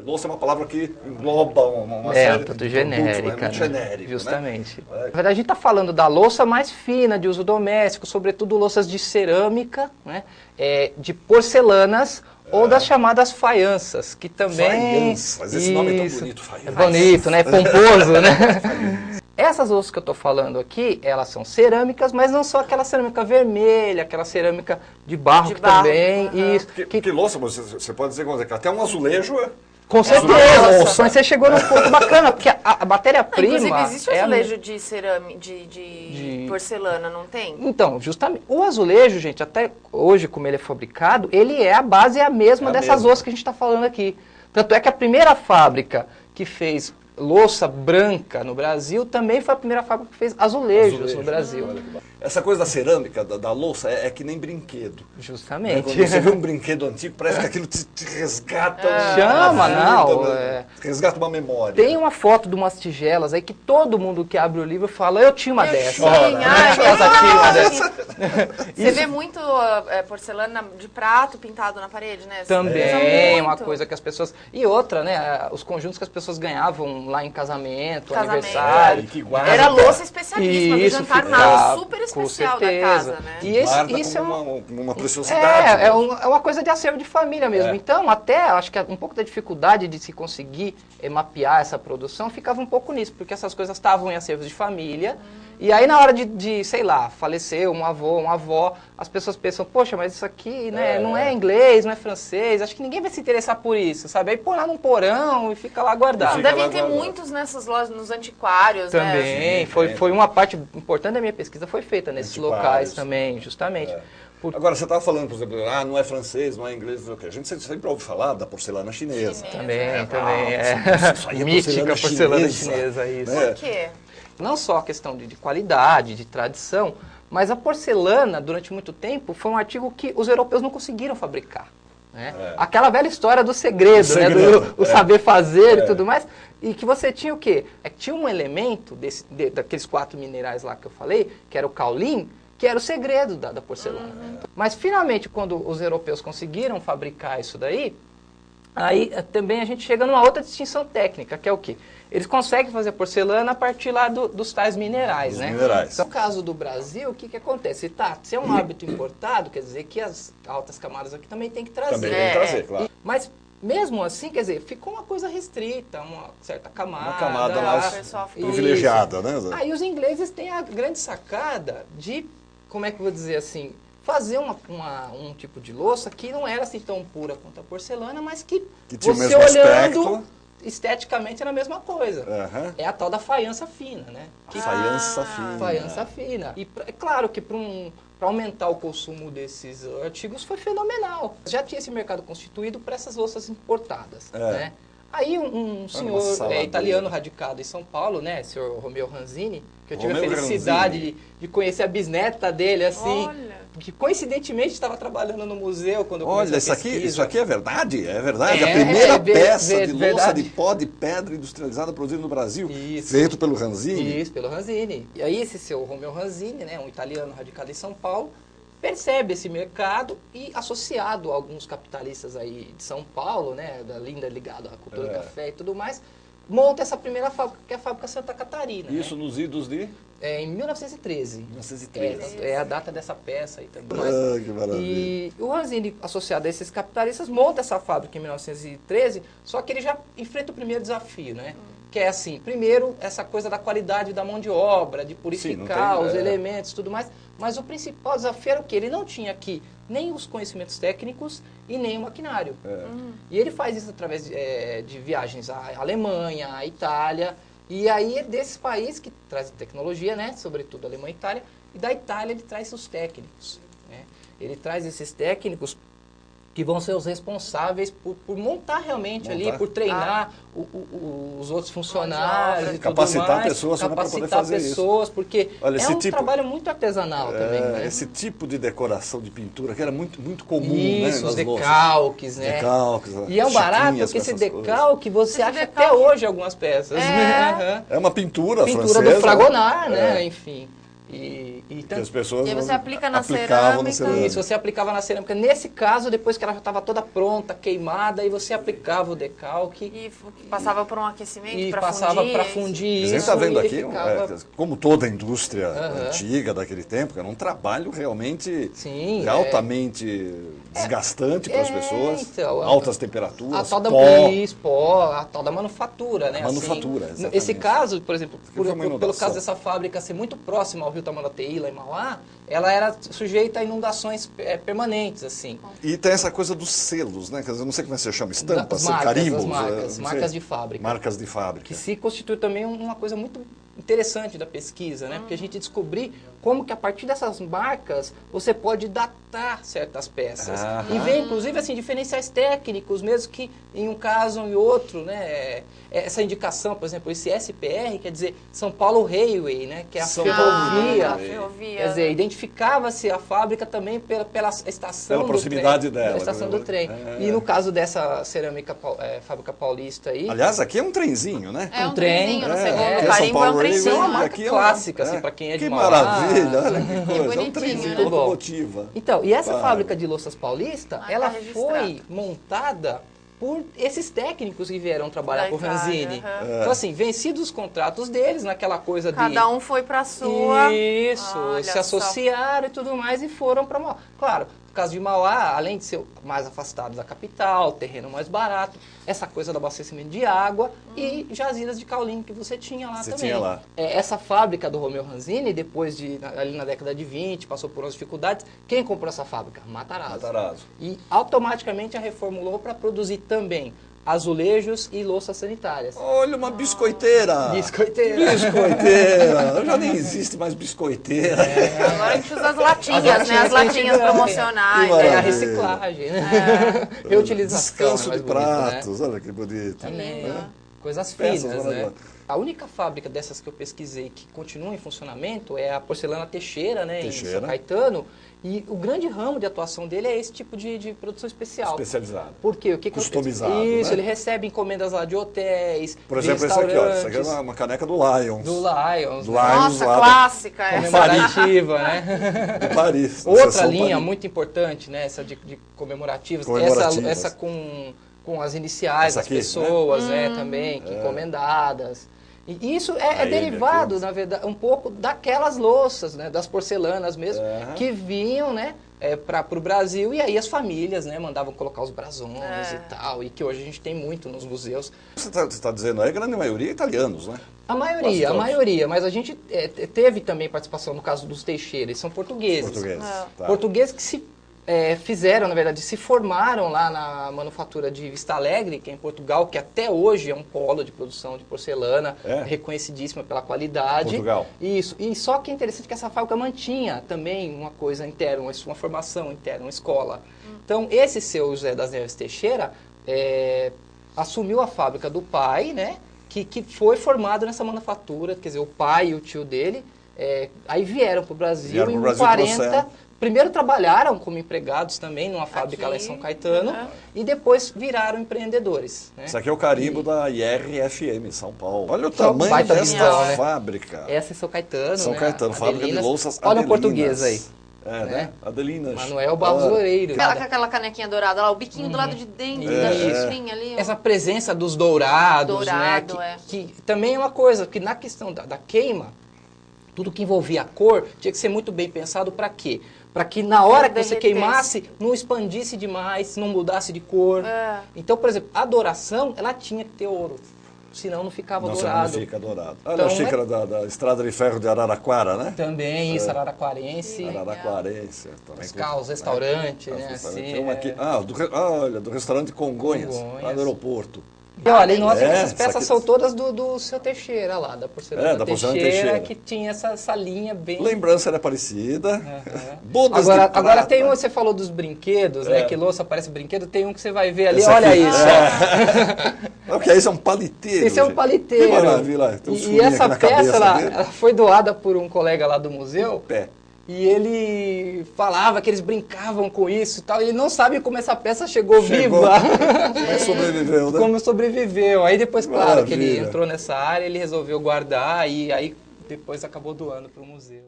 Louça é uma palavra que engloba uma série muito de genérica, produtos, muito genérico, justamente. Né? Na verdade, a gente está falando da louça mais fina, de uso doméstico, sobretudo louças de cerâmica, né? De porcelanas ou das chamadas faianças, que também... Faianças, esse nome é tão bonito, faiança. É bonito, né? Pomposo, né? Essas louças que eu estou falando aqui, elas são cerâmicas, mas não só aquela cerâmica vermelha, aquela cerâmica de barro que também... Isso, que louça, você pode dizer que até um azulejo com certeza, mas você chegou num ponto bacana, porque a matéria-prima... Inclusive, existe azulejo de cerâmica, de porcelana, não tem? Então, justamente, o azulejo, gente, até hoje, como ele é fabricado, ele a base é a mesma dessas louças que a gente está falando aqui. Tanto é que a primeira fábrica que fez louça branca no Brasil também foi a primeira fábrica que fez azulejos no Brasil. Essa coisa da cerâmica, da louça, é que nem brinquedo. Justamente. Quando você vê um brinquedo antigo, parece que aquilo te resgata. Chama, não. Resgata uma memória. Tem uma foto de umas tigelas aí que todo mundo que abre o livro fala, eu tinha uma dessa. Você vê muito porcelana de prato pintado na parede, né? Também, uma coisa que as pessoas... E outra, né? Os conjuntos que as pessoas ganhavam lá em casamento, aniversário. Era louça especialíssima, do jantar super especial da casa, né? E isso é uma preciosidade. É uma coisa de acervo de família mesmo. Então, até, acho que um pouco da dificuldade de se conseguir mapear essa produção ficava um pouco nisso, porque essas coisas estavam em acervos de família. E aí, na hora de, sei lá, falecer um avô, uma avó, as pessoas pensam, poxa, mas isso aqui, né, não é inglês, não é francês, acho que ninguém vai se interessar por isso, sabe? Aí põe lá num porão e fica lá guardado. Devem ter muitos nessas lojas, nos antiquários, também, né? Foi uma parte importante da minha pesquisa, foi feita nesses locais também, justamente. Agora, você estava falando, por exemplo, não é francês, não é inglês, não é o quê. A gente sempre ouve falar da porcelana chinesa. Também. Mítica porcelana chinesa, isso. Por quê? Não só a questão de qualidade, de tradição, mas a porcelana, durante muito tempo, foi um artigo que os europeus não conseguiram fabricar. Né? Aquela velha história do segredo, né? Do saber fazer e tudo mais. E que você tinha o quê? Tinha um elemento daqueles 4 minerais lá que eu falei, que era o caolin, que era o segredo da porcelana. Mas, finalmente, quando os europeus conseguiram fabricar isso daí, aí também a gente chega numa outra distinção técnica, que é o quê? Eles conseguem fazer porcelana a partir lá dos tais minerais, né? Então, no caso do Brasil, o que acontece? Se é um hábito importado, quer dizer que as altas camadas aqui também tem que trazer. Também tem que trazer, claro. Mas, mesmo assim, quer dizer, ficou uma coisa restrita, uma certa camada. Uma camada mais privilegiada, né? Aí os ingleses têm a grande sacada de, como é que eu vou dizer assim, fazer um tipo de louça que não era assim tão pura quanto a porcelana, mas que tinha você o mesmo olhando... aspecto. Esteticamente era a mesma coisa. É a tal da faiança fina, né? Faiança fina. Faiança fina. E é claro que para aumentar o consumo desses artigos foi fenomenal. Já tinha esse mercado constituído para essas louças importadas, né? Aí um senhor italiano radicado em São Paulo, né, senhor Romeo Ranzini, que eu tive a felicidade de conhecer a bisneta dele, assim, que coincidentemente estava trabalhando no museu quando eu comecei a pesquisa. Isso aqui é verdade? É verdade. A primeira peça de louça de pó de pedra industrializada produzida no Brasil, feito pelo Ranzini. Isso, pelo Ranzini. E aí esse seu Romeo Ranzini, né, um italiano radicado em São Paulo, percebe esse mercado e, associado a alguns capitalistas aí de São Paulo, né, ligado à cultura do café e tudo mais, monta essa primeira fábrica, que é a Fábrica Santa Catarina. Isso, né? Nos idos de? Em 1913. 1913. É a data dessa peça aí também. Que maravilha. E o Ranzini, associado a esses capitalistas, monta essa fábrica em 1913, só que ele já enfrenta o primeiro desafio, né? Que é assim, primeiro, essa coisa da qualidade da mão de obra, de purificar os elementos e tudo mais. Mas o principal desafio era o quê? Ele não tinha aqui nem os conhecimentos técnicos e nem o maquinário. E ele faz isso através de viagens à Alemanha, à Itália. E aí é desses países que trazem tecnologia, né? Sobretudo a Alemanha e a Itália. E da Itália ele traz os técnicos. Né? Ele traz esses técnicos que vão ser os responsáveis por montar realmente ali, por treinar os outros funcionários e capacitar tudo mais, pessoas para poder fazer pessoas, isso. Porque trabalho muito artesanal também, né? Esse tipo de decoração de pintura que era muito comum, isso, né? Os decalques, né? Decalques, e é um barato porque esse decalque você acha até hoje em algumas peças. É uma pintura francesa. Pintura do Fragonard, né? Enfim. E que as pessoas e aí você aplica na cerâmica. Isso, você aplicava na cerâmica. Nesse caso, depois que ela já estava toda pronta, queimada, aí você aplicava o decalque. E passava por um aquecimento para fundir. E passava para fundir isso. Você está vendo aqui, ficava... como toda a indústria antiga daquele tempo, era um trabalho realmente altamente desgastante para as pessoas, então, altas temperaturas, a tal da manufatura, né? Manufatura, assim, exatamente. Esse caso, por exemplo, pelo caso dessa fábrica ser muito próxima ao rio Tamanduateí, lá em Mauá, ela era sujeita a inundações permanentes, assim. E tem essa coisa dos selos, né? Quer dizer, eu não sei como você chama, estampas, carimbos. Marcas de fábrica. Marcas de fábrica. Que se constitui também uma coisa muito interessante da pesquisa, né? Porque a gente descobrir como que a partir dessas marcas você pode datar certas peças. E ver, inclusive, assim, diferenciais técnicos, mesmo que em um caso ou em outro, né? Essa indicação, por exemplo, esse SPR, quer dizer, São Paulo Railway, né? Que é a ferrovia. Quer dizer, identificava-se a fábrica também pela estação pela proximidade dela. Pela estação do trem. E no caso dessa cerâmica fábrica paulista aí... Aliás, aqui é um trenzinho, né? É um trenzinho, no segundo carimbo é um trenzinho. É uma marca clássica, assim, para quem é de Mauá. Que maravilha, olha que coisa. É um trenzinho, né? locomotiva. Então, e essa fábrica de louças paulista, ela foi montada por esses técnicos que vieram trabalhar com o Ranzini. Então, assim, vencidos os contratos deles, naquela coisa Cada um foi para sua. Isso, se associaram e tudo mais e foram para Mauá. Claro, no caso de Mauá, além de ser mais afastado da capital, terreno mais barato, essa coisa do abastecimento de água e jazidas de caulim que você tinha lá também. Tinha lá. Essa fábrica do Romeu Ranzini, depois ali na década de 20, passou por umas dificuldades. Quem comprou essa fábrica? Matarazzo. E automaticamente a reformulou para produzir também azulejos e louças sanitárias. Olha, uma biscoiteira! Biscoiteira! Já nem existe mais biscoiteira. Agora a gente usa as latinhas, né? As latinhas promocionais. É a reciclagem, né? Reutilização. Descanso de pratos, olha que bonito. Coisas finas, né? A única fábrica dessas que eu pesquisei que continua em funcionamento é a Porcelana Teixeira, né? Em São Caetano. E o grande ramo de atuação dele é esse tipo de produção especial. Especializado. Por quê? Customizado, Isso, né? ele recebe encomendas lá de hotéis, por exemplo, esse aqui, ó. Isso aqui é uma caneca do Lions. Do Lions. Nossa, clássica. Comemorativa, né? De Paris. Outra linha muito importante, né? Essa de comemorativas. Essa com as iniciais das pessoas, né? Também, que encomendadas. E isso é derivado, na verdade, um pouco daquelas louças, né, das porcelanas mesmo, que vinham, né, para o Brasil, e aí as famílias, né, mandavam colocar os brasões e tal, e que hoje a gente tem muito nos museus. Você está dizendo aí, a grande maioria italianos, né? A maioria, mas a gente teve também participação no caso dos Teixeira, eles são portugueses. Portugueses que se fizeram, na verdade, se formaram lá na manufatura de Vista Alegre, que é em Portugal, que até hoje é um polo de produção de porcelana, reconhecidíssima pela qualidade. Portugal. Isso. E só que é interessante que essa fábrica mantinha também uma coisa interna, uma formação interna, uma escola. Então, esse seu José das Neves Teixeira assumiu a fábrica do pai, né, que foi formado nessa manufatura, quer dizer, o pai e o tio dele, aí vieram para o Brasil em 1940. Primeiro trabalharam como empregados também numa fábrica lá em São Caetano e depois viraram empreendedores. Né? Isso aqui é o carimbo da IRFM, São Paulo. Olha o tamanho dessa fábrica. Essa é São Caetano, São Caetano, fábrica de louças Olha o português aí. Né? Adelinas. Manuel Barros Loureiro. Aquela canequinha dourada lá, o biquinho do lado de dentro da chifrinha ali. Essa presença dos dourados, né? Que também é uma coisa que na questão da queima, tudo que envolvia a cor tinha que ser muito bem pensado para quê? Para que na hora que você queimasse, não expandisse demais, não mudasse de cor. Então, por exemplo, a douração, ela tinha que ter ouro. Senão não ficava dourado. Não fica dourado. Olha a xícara da Estrada de Ferro de Araraquara, né? Também, isso, araraquarense. Araraquarense. Os restaurante, né? Assim, tem uma aqui, olha, do restaurante Congonhas, lá no aeroporto. E olha, e nota que essas peças são todas do seu Teixeira lá, da porcelana Teixeira, que tinha essa linha bem... Lembrança era parecida. Agora tem um, você falou dos brinquedos, né? Que louça parece brinquedo, tem um que você vai ver ali, olha isso. Porque isso é um paliteiro. Isso é um paliteiro. Que maravilha. E essa peça, ela foi doada por um colega lá do museu. E ele falava que eles brincavam com isso e tal. E ele não sabe como essa peça chegou viva. Como sobreviveu, né? Como sobreviveu. Aí depois, claro, que ele entrou nessa área, ele resolveu guardar e aí depois acabou doando para o museu.